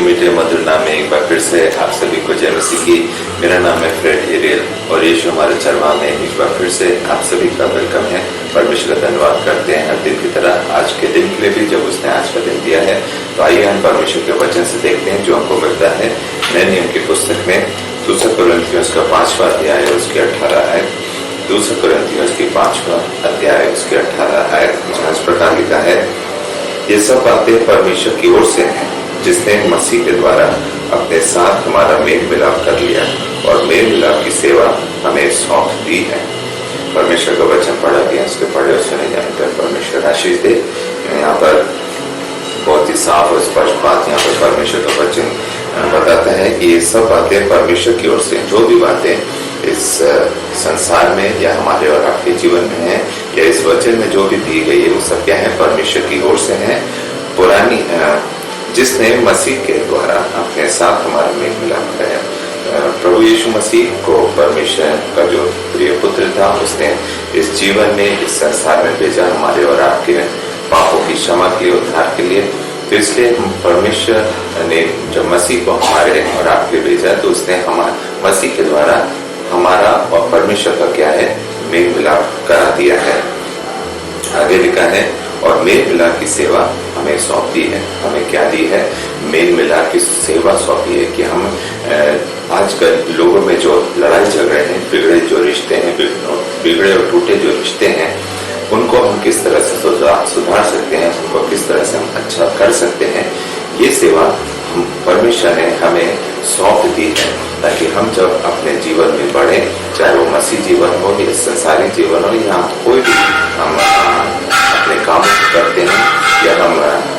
मीठे मधुर नाम में एक बार फिर से आप सभी को जय मसीह की। मेरा नाम है फ्रेड एरियल और यीशु हमारे चरवाहा में एक बार फिर से आप सभी का वेलकम है। परमेश्वर का धन्यवाद करते हैं हर दिन की तरह आज के दिन के लिए भी, जब उसने आज का दिन दिया है। तो आइए हम परमेश्वर के वचन से देखते हैं जो हमको मिलता है नए नियम की पुस्तक में 2 कुरिन्थियों का 5वां अध्याय उसके 18 आयत। 2 कुरिन्थियों की 5वां अध्याय उसके 18 आयत जहाँ इस प्रकार लिखा है, ये सब बातें परमेश्वर की ओर से हैं जिसने मसीह के द्वारा अपने साथ हमारा मेल मिलाप कर लिया और मेल मिलाप की सेवा हमें सौंप दी है। परमेश्वर का वचन पढ़ा गया, उसके पढ़े और सुने जाने पर परमेश्वर आशीष दे। यहाँ पर बहुत ही साफ और स्पष्ट बात यहाँ पर परमेश्वर का वचन बताता है कि ये सब बातें परमेश्वर की ओर से, जो भी बातें इस संसार में या हमारे और आपके जीवन में है या इस वचन में जो भी दी गई है, वो सब क्या है? परमेश्वर की ओर से है। पुरानी जिसने मसीह के द्वारा अपने साथ हमारा मेल मिलाप कराया। प्रभु यीशु मसीह को परमेश्वर का जो प्रिय पुत्र था, उसने इस जीवन में, इस संसार में भेजा हमारे और आपके पापों की क्षमा के उद्धार के लिए। तो इसलिए परमेश्वर ने जब मसीह को हमारे और आपके भेजा, तो उसने हमारे मसीह के द्वारा हमारा और परमेश्वर का क्या है? मेल मिलाप करा दिया है। आगे लिखा है, और मेल मिलाप की सेवा हमें सौंप दी है। हमें क्या दी है? मेल मिलाप की सेवा सौंपी है कि हम आजकल लोगों में जो लड़ाई झगड़े हैं, बिगड़े जो रिश्ते हैं, बिगड़े और टूटे जो रिश्ते हैं, उनको हम किस तरह से सुधार सकते हैं, उनको किस तरह से हम अच्छा कर सकते हैं, ये सेवा परमेश्वर ने हमें सौंप दी है, ताकि हम जब अपने जीवन में बढ़े, चाहे वो मसीह जीवन हो या संसारिक जीवन हो, या कोई भी हम अपने काम करते हैं या हम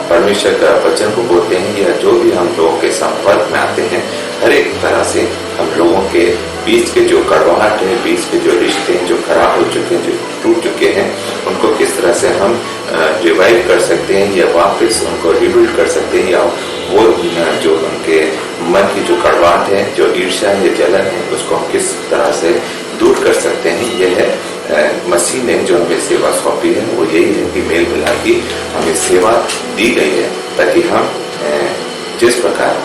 परमेश्वर का वचन को बोलते हैं या जो भी हम लोगों के संपर्क में आते हैं, हर एक तरह से हम लोगों के बीच के जो कड़वाहट है, बीच के जो रिश्ते हैं जो खराब हो चुके हैं, जो टूट चुके हैं, उनको किस तरह से हम रिवाइव कर सकते हैं या वापस उनको रिबिल्ड कर सकते हैं, या वो जो उनके मन की जो कड़वाहट है, जो ईर्ष्या है, जलन है, उसको हम किस तरह से दूर कर सकते हैं। यह है मसीह ने जो हमें सेवा सौंपी है, वो यही है कि मेल मिलाप की हमें सेवा दी गई है, ताकि हम जिस प्रकार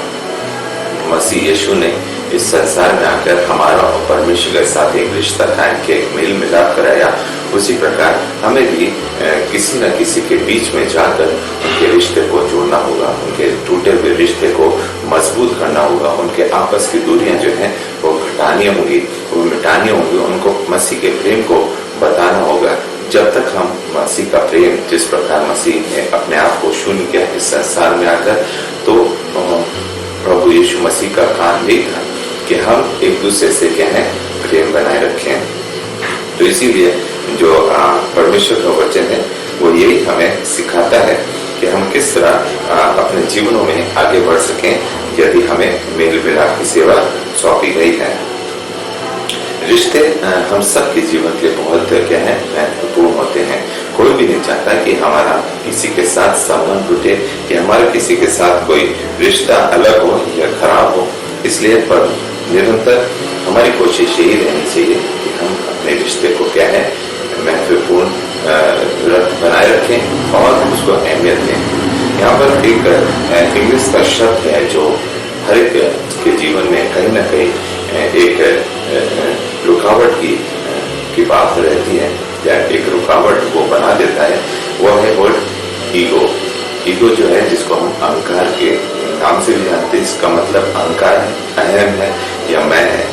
मसीह यीशु ने इस संसार में आकर हमारा और परमेश्वर के साथ एक रिश्ता कायम किया, एक मेल मिलाप कराया, उसी प्रकार हमें भी किसी न किसी के बीच में जाकर उनके रिश्ते को जोड़ना होगा, उनके टूटे हुए रिश्ते को मजबूत करना होगा, उनके आपस की दूरियां जो हैं वो घटानी होंगी, वो मिटानी होंगी, उनको मसीह के प्रेम को बताना होगा। जब तक हम मसीह का प्रेम, जिस प्रकार मसीह ने अपने आप को शून्य किया इस संसार में आकर, तो प्रभु यीशु मसीह का काम यही था कि हम एक दूसरे से क्या है? प्रेम बनाए रखें। तो इसीलिए जो परमेश्वर का वचन है, वो यही हमें सिखाता है कि हम किस तरह अपने जीवनों में आगे बढ़ सकें, यदि हमें मेल मिलाप की सेवा सौंपी गई है। रिश्ते हम सबके जीवन के बहुत क्या है? महत्वपूर्ण होते हैं। कोई भी नहीं चाहता कि हमारा किसी के साथ संबंध टूटे या हमारा किसी के साथ कोई रिश्ता अलग हो या खराब हो। इसलिए पर निरंतर हमारी कोशिश यही रहनी चाहिए कि हम अपने रिश्ते को क्या है? महत्वपूर्ण बनाए रखें और उसको अहमियत दें। यहाँ पर एक इंग्लिश का शब्द है जो हर एक के जीवन में कहीं ना कहीं एक रुकावट की बात रहती है या एक रुकावट वो बना देता है। वो है वर्ड ईगो। ईगो जो है, जिसको हम अहंकार के नाम से भी जानते हैं, इसका मतलब अहंकार है, अहम है या मैं है।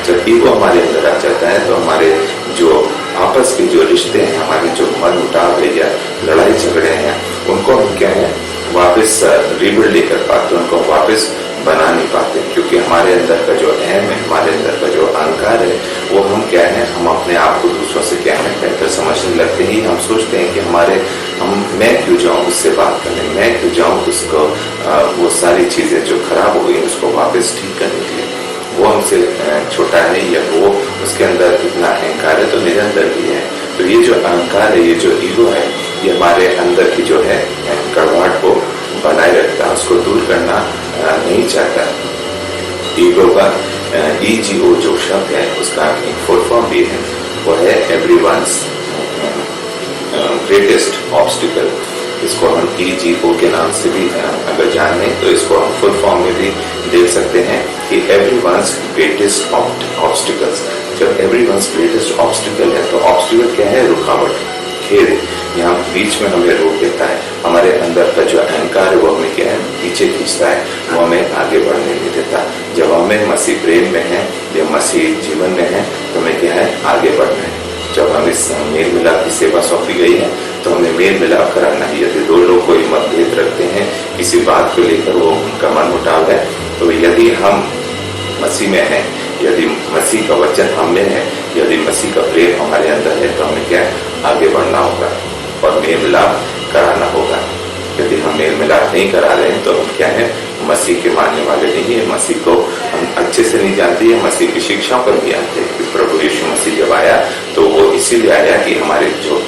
जब ईगो हमारे अंदर आ जाता है तो हमारे जो आपस के जो रिश्ते हैं, हमारे जो मन मुटाव है या लड़ाई झगड़े हैं, उनको हम क्या है? वापस रिबिल्ड नहीं कर पाते, उनको वापस बना नहीं पाते, क्योंकि हमारे अंदर का जो अहम है, हमारे अंदर का जो अहंकार है, वो हम क्या है? हम अपने आप को दूसरों से क्या है? बेहतर समझने लगते हैं। हम सोचते हैं कि मैं क्यों जाऊं उससे बात करने, मैं क्यों जाऊं उसको वो सारी चीजें जो खराब हो गई उसको वापस ठीक करने के लिए। वो हमसे छोटा है या वो उसके अंदर इतना अहंकार है तो मेरे अंदर भी है। तो ये जो अहंकार है, ये जो ईगो है, ये हमारे अंदर की जो है कड़वाहट को बनाए रखता है, उसको दूर करना नहीं चाहता। ईगो का EGO जो शब्द है, उसका एक फुल फॉर्म भी है, वो है एवरीवन्स ग्रेटेस्ट ऑब्स्टिकल। इसको हम EGO के नाम से भी अगर जान लें तो इसको हम फुल फॉर्म में भी देख सकते हैं कि एवरीवन्स ग्रेटेस्ट ऑब्स्टिकल्स। जब एवरीवन्स ग्रेटेस्ट ऑब्स्टिकल है तो ऑब्स्टिकल क्या है? रुकावट, खेद, यहाँ बीच में हमें रोक देता है। हमारे अंदर का जो अहंकार है वो हमें क्या है? पीछे खींचता है, वो हमें आगे बढ़ने नहीं देता। जब हमें मसीह प्रेम में है या मसीह जीवन में है तो हमें क्या है? आगे बढ़ना है। जब हम इस मेल मिलाप की सेवा सौंपी गई है तो हमें मेल मिलाप कराना है। यदि दो लोग कोई मतभेद रखते हैं, किसी बात को लेकर वो उनका मन मुटाव है, तो यदि हम मसीह में हैं, यदि मसीह का वचन हम में है, यदि मसीह का प्रेम हमारे अंदर है तो हमें क्या है? आगे बढ़ना होगा और मेल मिलाप कराना होगा। यदि हम मेल मिलाप नहीं करा रहे हैं तो हम क्या है? मसीह के मानने वाले नहीं है। मसीह को हम अच्छे से नहीं जानते हैं, मसीह की शिक्षाओं पर भी आते हैं। प्रभु यीशु मसीह जब आया तो वो इसीलिए आया कि हमारे जो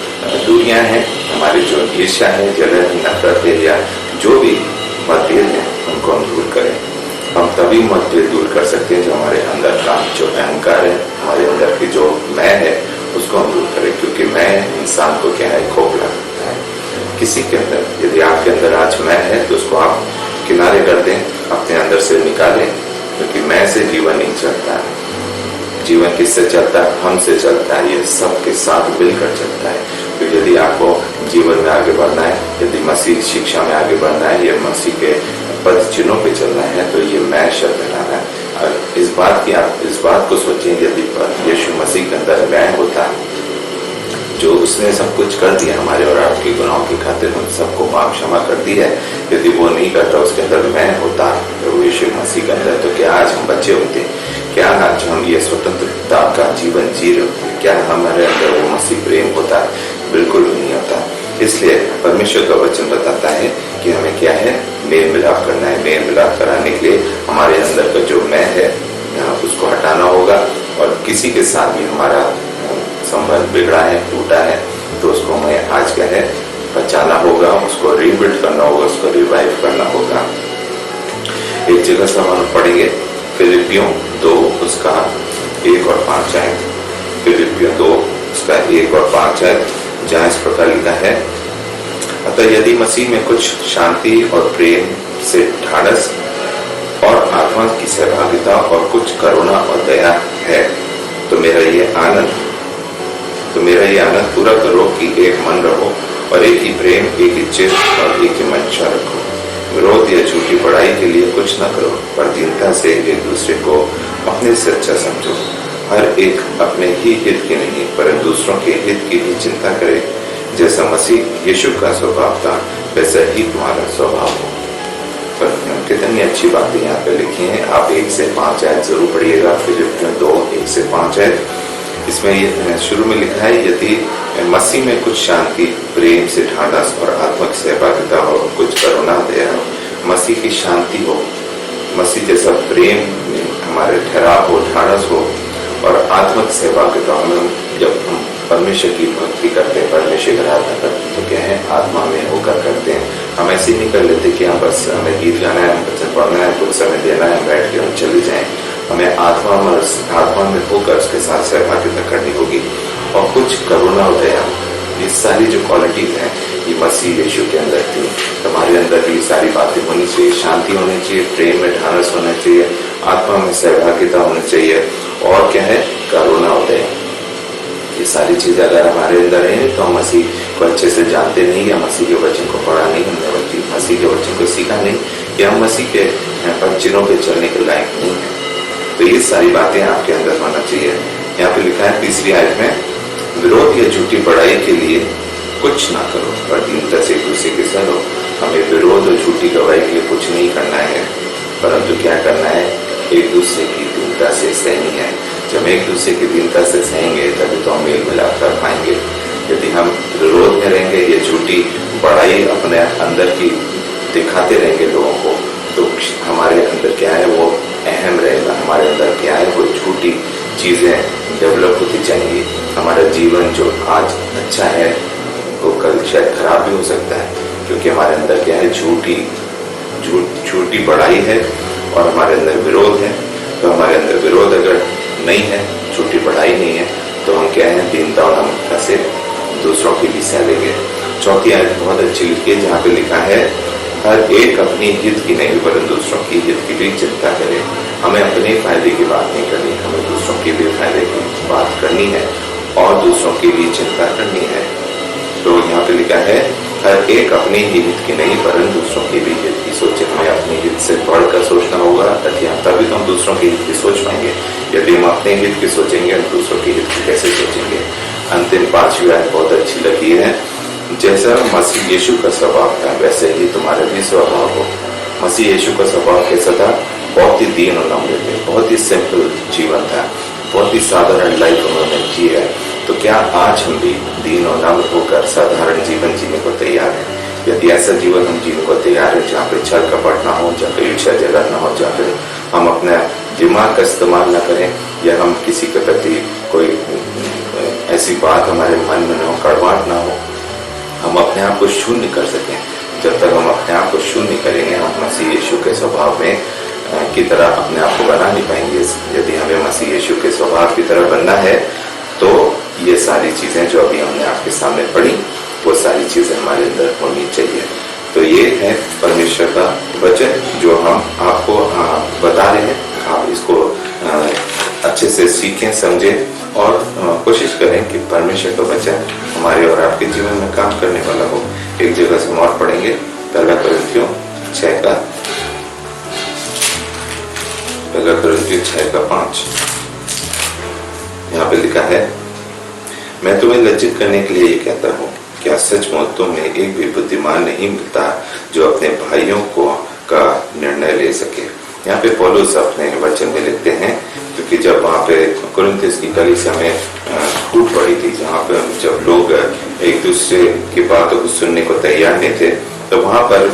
दूरियां हैं, हमारी जो ईर्ष्या है, जलन, नफरत है या जो भी मतभेद है उनको हम दूर करें। हम तभी मतभेद दूर कर सकते हैं जो हमारे अंदर का जो अहंकार है, हमारे अंदर की जो मैं है उसको हम दूर करें। क्योंकि मैं इंसान को क्या है? खोखला करता है। किसी के अंदर, यदि आपके अंदर आज मैं है तो उसको आप किनारे कर दें, अपने अंदर से निकालें, क्योंकि मैं से जीवन नहीं चलता है। जीवन किससे चलता है? हमसे चलता है। ये सबके साथ मिलकर चलता है। तो यदि आपको जीवन में आगे बढ़ना है, यदि मसीह शिक्षा में आगे बढ़ना है या मसीह के पद चिन्हों पे चलना है तो ये मैं शब्द हटाना है। और इस बात को सोचें, यदि यीशु मसीह के अंदर मैं होता, जो उसने सब कुछ कर दिया हमारे और आपके गुनाहों की खातिर, हम सबको माफ क्षमा कर दी है, यदि वो नहीं करता, उसके अंदर मैं होता प्रभु यीशु मसीह के अंदर, तो क्या आज हम बच्चे होते? क्या आज हम ये स्वतंत्रता का जीवन जी रहे होते? क्या हमारे अंदर वो मसीह प्रेम होता? बिल्कुल भी नहीं होता। इसलिए परमेश्वर का वचन बताता है कि हमें क्या है? मेल मिलाप करना है। मेल मिलाप कराने के लिए हमारे अंदर का जो मैं है उसको हटाना होगा। और किसी के साथ भी हमारा संबंध बिगड़ा है, टूटा है, तो उसको हमें आज क्या है? बचाना होगा, उसको रीबिल्ड करना होगा, उसको रिवाइव करना होगा। एक जगह से हम पढ़ेंगे फिलिपियों 2 उसका 1 और 5 आयत। फिलिपियों 2 उसका 1 और 5 आयत, जहाँ इस प्रकार लिखा है, अतः यदि मसीह में कुछ शांति और प्रेम से ढाढ़स और आत्मा की सहभागिता और कुछ करुणा और दया है तो मेरा ये आनंद पूरा करो कि एक मन रहो और एक ही प्रेम, एक ही चित्त और एक ही मंशा रखो। विरोध या झूठी बड़ाई के लिए कुछ न करो, पर दीनता से एक दूसरे को अपने से अच्छा समझो। हर एक अपने ही हित की नहीं पर दूसरों के हित की भी चिंता करे। जैसा मसीह यीशु का स्वभाव था वैसा ही तुम्हारा स्वभाव हो। पर कितनी अच्छी बातें यहाँ पे लिखी हैं। आप 1 से 5 आयत जरूर पढ़िएगा। फिलिपियों 2 1 से 5 आयत। इसमें ये शुरू में लिखा है, यदि मसीह में कुछ शांति, प्रेम से ढाढ़स और आत्मिक सहभागिता हो, कुछ करुणा दया हो, मसीह की शांति हो, मसीह जैसा प्रेम हमारे ठहराव हो, ढाढ़स हो और आत्मिक सहभागिता हो। जब हम परमेश्वर की भक्ति करते हैं, परमेश्वर की आराधना करते हैं तो क्या है? आत्मा में होकर करते हैं। हम ऐसे नहीं कर लेते कि बस हमें गीत गाना है, वचन पढ़ना है, कुछ समय देना है, बैठ के हम चले जाएं। हमें आत्मा में होकर उसके साथ सहभागिता करनी होगी। और कुछ करुणा और दया, ये सारी जो क्वालिटीज हैं ये मसीह यीशु के अंदर थी। हमारे अंदर भी सारी बातें होनी चाहिए। शांति होनी चाहिए, प्रेम में ढाढ़स होना चाहिए, आत्मा में सहभागिता होनी चाहिए और क्या है? करुणा और दया। ये सारी चीजें अगर हमारे अंदर है तो हम मसीह को अच्छे से जानते नहीं, या मसीह के वचन को पढ़ा नहीं, हमने मसीह के वचन को सीखा नहीं, या हम मसीह के वचनों पे चलने के लायक नहीं है। तो ये सारी बातें आपके अंदर होना चाहिए। यहाँ पे लिखा है 3री आयत में, विरोध या झूठी बड़ाई के लिए कुछ ना करो पर दीनता से एक दूसरे के साथ हो। हमें विरोध और झूठी गवाही के लिए कुछ नहीं करना है, परंतु क्या करना है? एक दूसरे की दीनता से सहनी है। जब एक दूसरे की दीनता से सहेंगे तभी तो हम मेल मिलाप कर पाएंगे। यदि हम विरोध में रहेंगे या झूठी बड़ाई अपने अंदर की दिखाते रहेंगे लोगों को, तो हमारे अंदर क्या है? वो अहम रहेगा। हमारे अंदर क्या है? वो झूठी चीजें डेवलप होती जाएंगी। हमारा जीवन जो आज अच्छा है वो कल शायद खराब भी हो सकता है, क्योंकि हमारे अंदर क्या है? झूठी बड़ाई है और हमारे अंदर विरोध है। तो हमारे अंदर विरोध अगर नहीं है, झूठी बड़ाई नहीं है, तो हम क्या है? दीनता और नम्रता से दूसरों की भी सह लेंगे। चौथी आयत बहुत अच्छी लिखी है, जहाँ पे लिखा है हर एक अपनी हित की नहीं परंतु दूसरों की हित की भी चिंता करे। हमें अपने फायदे की बात नहीं करनी, हमें दूसरों के भी फायदे की बात करनी है और दूसरों की भी चिंता करनी है। तो यहाँ पे लिखा है हर एक अपने ही हित की नहीं परंतु दूसरों की भी हित की सोचे। हमें अपने हित से बढ़कर सोचना होगा, तभी तो हम दूसरों के हित की सोच पाएंगे। यदि हम अपने हित की सोचेंगे हम दूसरों के हित की कैसे सोचेंगे। अंतिम 5वीं आयत बहुत अच्छी लगी है, जैसा मसीह यीशु का स्वभाव था वैसे ही तुम्हारा भी स्वभाव हो। मसीह यीशु का स्वभाव कैसा था? बहुत ही दीन और नम्र थे, बहुत ही सिंपल जीवन था, बहुत ही साधारण लाइफ उन्होंने जी है। तो क्या आज हम भी दीन और नम्र होकर साधारण जीवन जीने को तैयार हैं? यदि ऐसा जीवन हम जीने को तैयार है जहाँ पे छल कपट ना हो, जहाँ पे ईर्ष्या जलन ना हो, जहाँ पे हम अपने दिमाग का इस्तेमाल ना करें या हम किसी के प्रति कोई ऐसी बात हमारे मन में ना हो, कड़वाहट ना हो, हम अपने आप को शून्य कर सकें। जब तक हम अपने आप को शून्य करेंगे हम मसीह यीशु के स्वभाव में की तरह अपने आप को बना नहीं पाएंगे। यदि हमें मसीह यीशु के स्वभाव की तरह बनना है तो ये सारी चीजें जो अभी हमने आपके सामने पढ़ी वो सारी चीजें हमारे अंदर होनी चाहिए। तो ये है परमेश्वर का वचन जो हम आपको बता रहे हैं। आप इसको अच्छे से सीखें, समझें और कोशिश करें कि परमेश्वर का वचन हमारे और आपके जीवन में काम करने वाला हो। एक जगह से हम और पढ़ेंगे, पहला कुरिन्थियों 6:5। यहाँ पे लिखा है, मैं तुम्हें लज्जित करने के लिए ये कहता हूँ, क्या सचमुच तुम में एक भी बुद्धिमान नहीं मिलता जो अपने भाइयों को का निर्णय ले सके। यहाँ पे पौलुस अपने वचन में लिखते हैं, क्योंकि जब वहाँ पे कुरिन्थियों की कलीसिया में फूट पड़ी थी, जहाँ पे जब लोग एक दूसरे की बातों को सुनने को तैयार नहीं थे, तो वहाँ पर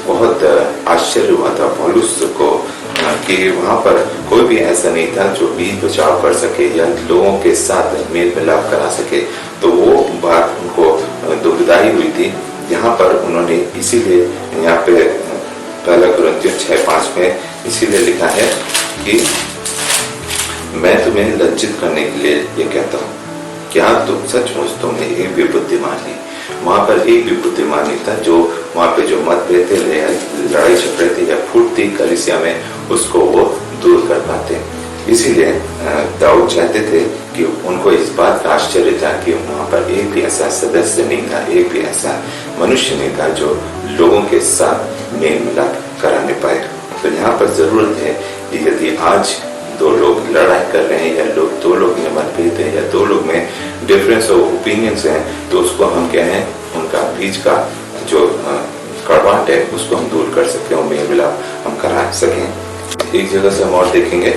बहुत आश्चर्य हुआ था पौलुस को कि वहाँ पर कोई भी ऐसा नहीं था जो बीच बचाव कर सके या लोगों के साथ मेल मिलाप करा सके। तो वो बात उनको दुखदाई हुई थी। यहाँ पर उन्होंने इसीलिए यहाँ पे पहला कुरिन्थियों 6:5 में इसीलिए लिखा है कि मैं तुम्हें लज्जित करने के लिए ये कहता हूँ, क्या तुम सचमुच तुमने एक भी बुद्धिमान नहीं। वहां पर एक भी बुद्धिमान नहीं था जो वहां पे जो मतभेद थे, लड़ाई झगड़े थे या फूट थी कलीसिया में, उसको वो दूर कर पाते। इसीलिए दाऊद चाहते थे कि उनको इस बात का आश्चर्य था कि वहां पर एक भी ऐसा सदस्य नहीं था, एक भी ऐसा मनुष्य नहीं था जो लोगों के साथ मेल मिलाप कराने पाए। तो यहाँ पर जरूरत है कि यदि आज दो लोग लड़ाई कर रहे हैं या दो लोग में मतभेद है या दो लोग में डिफरेंस ऑफ ओपिनियंस है, तो उसको हम क्या है, उनका बीच का जो कड़वाहट है उसको हम दूर कर सकें और मेल मिलाप हम करा सकें। एक जगह से हम और देखेंगे,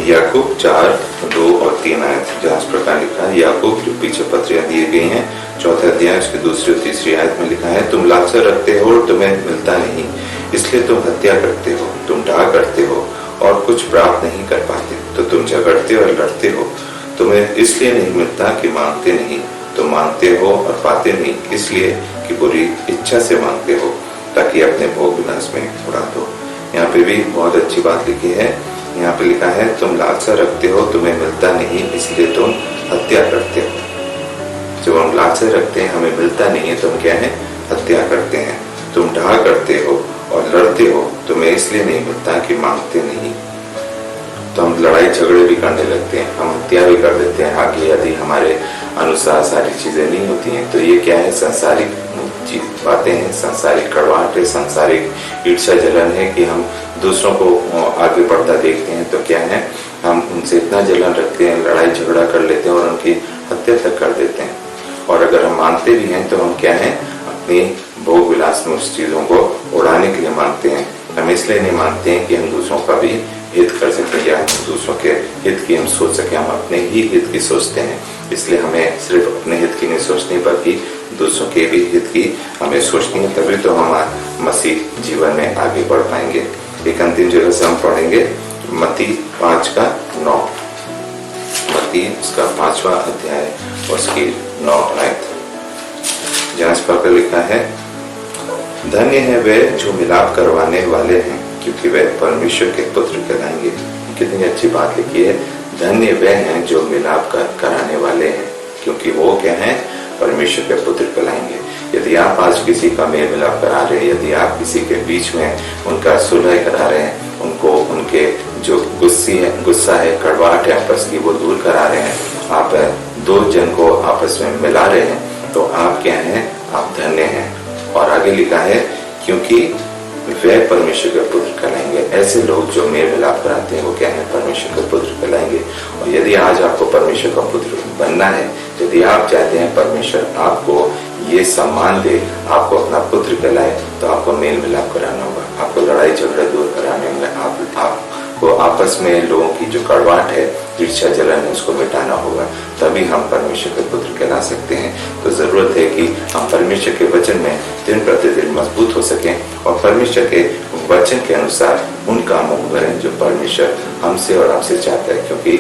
याकूब 4:2 और 3 आयत, जहाँ इस प्रकार लिखा है। याकूब जो पीछे पत्रियां दी गई हैं, 4th अध्याय उसकी 2री और 3री आयत में लिखा है, तुम लालसा रखते हो और तुम्हें मिलता नहीं, इसलिए तुम हत्या करते हो, तुम डाह करते हो और कुछ प्राप्त नहीं कर पाते, तो तुम झगड़ते और लड़ते हो। तुम्हें इसलिए नहीं मिलता कि मांगते नहीं, तुम मांगते हो और पाते नहीं इसलिए कि बुरी इच्छा से मांगते हो, ताकि अपने भोग विलास में उड़ा दो। यहाँ पे भी बहुत अच्छी बात लिखी है। यहाँ पे लिखा है, तुम लालसा रखते हो, तुम्हें मिलता नहीं, इसलिए तुम हत्या करते हो। जब हम लालसा रखते हैं, हमें मिलता नहीं है, तो हम क्या है, हत्या करते हैं। तुम डाह करते हो और लड़ते हो, तुम्हें इसलिए नहीं मिलता कि मांगते नहीं। तो हम लड़ाई झगड़े भी करने लगते हैं, हम हत्या भी कर देते हैं आगे, यदि हमारे अनुसार सारी चीजें नहीं होती हैं। तो ये क्या है, सांसारिक बातें हैं, सांसारिक कड़वाहट है, सांसारिक ईर्ष्या जलन है कि हम दूसरों को आगे बढ़ता देखते हैं तो क्या है, हम उनसे इतना जलन रखते हैं, लड़ाई झगड़ा कर लेते हैं और उनकी हत्या तक कर देते हैं। और अगर हम मांगते भी हैं तो हम क्या है, अपनी भोग विलास में उस चीजों को उड़ाने के लिए मांगते हैं। हम इसलिए नहीं मांगते हैं कि हम दूसरों का भी हित कर सके या दूसरों के हित की हम सोच सके, हम अपने ही हित की सोचते हैं। इसलिए हमें सिर्फ अपने हित की नहीं सोचनी बल्कि दूसरों के भी हित की हमें सोचनी है, तभी तो हम मसीह जीवन में आगे बढ़ पाएंगे। एक अंतिम जगह से हम पढ़ेंगे मत्ती 5:9, मत्ती उसका 5वां अध्याय उसकी 9 आयत, जहाँ इस प्रकार लिखा है, धन्य है वे जो मिलाप करवाने वाले हैं, क्योंकि वे परमेश्वर के पुत्र कहलाएंगे। कितनी अच्छी बात लिखी है, धन्य वे हैं जो मिलाप कराने वाले हैं, क्योंकि वो क्या है, परमेश्वर के पुत्र कहलाएंगे। यदि आप आज किसी का मेल मिलाप करा रहे हैं, यदि आप किसी के बीच में उनका सुलह करा रहे हैं, उनको उनके जो गुस्सा है, कड़वाहट है आपस की, वो दूर करा रहे हैं, आप दो जन को आपस में मिला रहे हैं, तो आप क्या हैं? आप धन्य हैं। और आगे लिखा है, क्योंकि वे परमेश्वर के पुत्र कहलाएंगे। ऐसे लोग जो मेल मिलाप कराते हैं वो क्या है? परमेश्वर के पुत्र कहलाएंगे। और यदि आज आपको परमेश्वर का पुत्र बनना है, यदि आप चाहते हैं परमेश्वर आपको ये सम्मान दे, आपको अपना पुत्र कहलाए, तो आपको मेल मिलाप कराना होगा, आपको लड़ाई झगड़े दूर कराने होंगे, आपको आपस में लोगों की जो कड़वाहट है, ईर्ष्या जलन है, उसको मिटाना होगा, तभी हम परमेश्वर के पुत्र कहला सकते हैं। तो जरूरत है कि हम परमेश्वर के वचन में दिन प्रतिदिन मजबूत हो सकें और परमेश्वर के वचन के अनुसार उन कामों को करें जो परमेश्वर हमसे और आपसे चाहता है, क्योंकि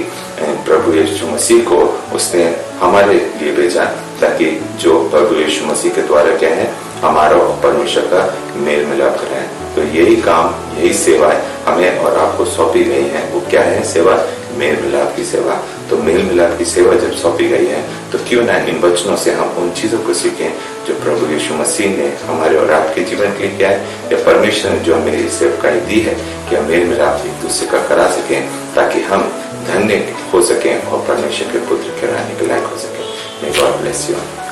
प्रभु यीशु मसीह को उसने हमारे लिए भेजा ताकि जो प्रभु यीशु मसीह के द्वारा क्या है? हमारा और परमेश्वर का मेल मिलाप कराएं। तो यही काम, यही सेवाएं हमें और आपको सौंपी गई है। वो क्या है? सेवा, मेल मिलाप की सेवा। तो मेल मिलाप की सेवा जब सौंपी गई है, तो क्यों ना इन वचनों से हम उन चीजों को सीखें जो प्रभु यीशु मसीह ने हमारे और आपके जीवन के लिए किया है, या परमेश्वर ने जो हमें सेवकाई दी है कि हम मेल मिलाप एक दूसरे का करा सकें, ताकि हम धन्य हो सकें और परमेश्वर के पुत्र कहलाने के लायक हो सकें। May God bless you.